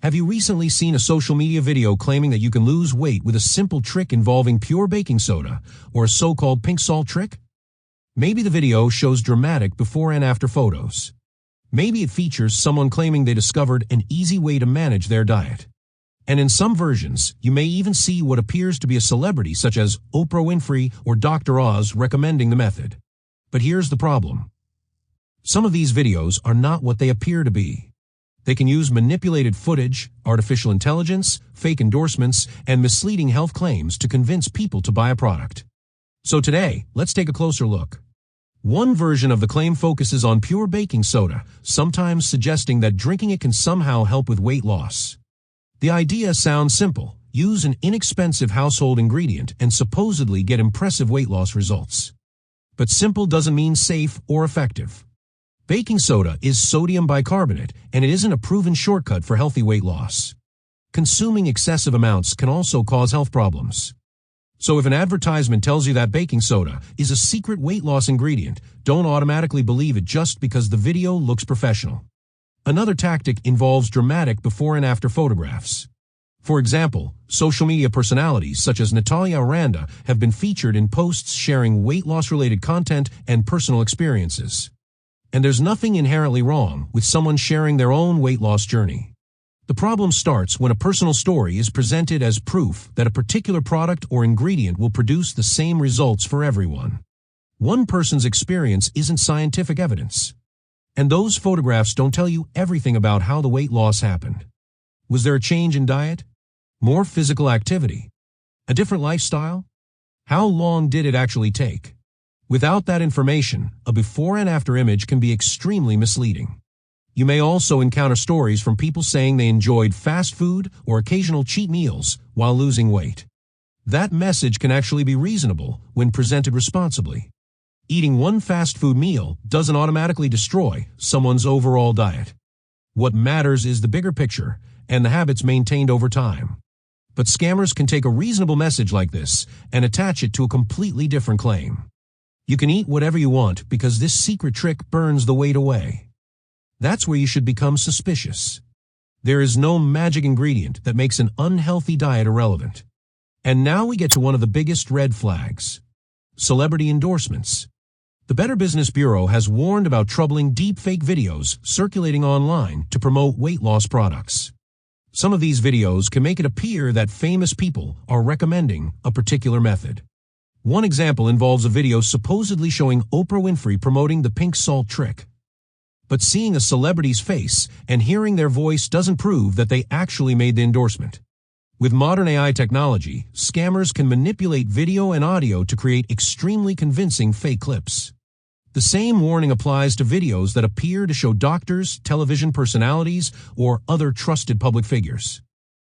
Have you recently seen a social media video claiming that you can lose weight with a simple trick involving pure baking soda, or a so-called pink salt trick? Maybe the video shows dramatic before and after photos. Maybe it features someone claiming they discovered an easy way to manage their diet. And in some versions, you may even see what appears to be a celebrity such as Oprah Winfrey or Dr. Oz recommending the method. But here's the problem. Some of these videos are not what they appear to be. They can use manipulated footage, artificial intelligence, fake endorsements, and misleading health claims to convince people to buy a product. So today, let's take a closer look. One version of the claim focuses on pure baking soda, sometimes suggesting that drinking it can somehow help with weight loss. The idea sounds simple. Use an inexpensive household ingredient and supposedly get impressive weight loss results. But simple doesn't mean safe or effective. Baking soda is sodium bicarbonate, and it isn't a proven shortcut for healthy weight loss. Consuming excessive amounts can also cause health problems. So if an advertisement tells you that baking soda is a secret weight loss ingredient, don't automatically believe it just because the video looks professional. Another tactic involves dramatic before and after photographs. For example, social media personalities such as Natalia Aranda have been featured in posts sharing weight loss-related content and personal experiences. And there's nothing inherently wrong with someone sharing their own weight loss journey. The problem starts when a personal story is presented as proof that a particular product or ingredient will produce the same results for everyone. One person's experience isn't scientific evidence. And those photographs don't tell you everything about how the weight loss happened. Was there a change in diet? More physical activity? A different lifestyle? How long did it actually take? Without that information, a before and after image can be extremely misleading. You may also encounter stories from people saying they enjoyed fast food or occasional cheat meals while losing weight. That message can actually be reasonable when presented responsibly. Eating one fast food meal doesn't automatically destroy someone's overall diet. What matters is the bigger picture and the habits maintained over time. But scammers can take a reasonable message like this and attach it to a completely different claim. You can eat whatever you want because this secret trick burns the weight away. That's where you should become suspicious. There is no magic ingredient that makes an unhealthy diet irrelevant. And now we get to one of the biggest red flags. Celebrity endorsements. The Better Business Bureau has warned about troubling deepfake videos circulating online to promote weight loss products. Some of these videos can make it appear that famous people are recommending a particular method. One example involves a video supposedly showing Oprah Winfrey promoting the pink salt trick. But seeing a celebrity's face and hearing their voice doesn't prove that they actually made the endorsement. With modern AI technology, scammers can manipulate video and audio to create extremely convincing fake clips. The same warning applies to videos that appear to show doctors, television personalities, or other trusted public figures.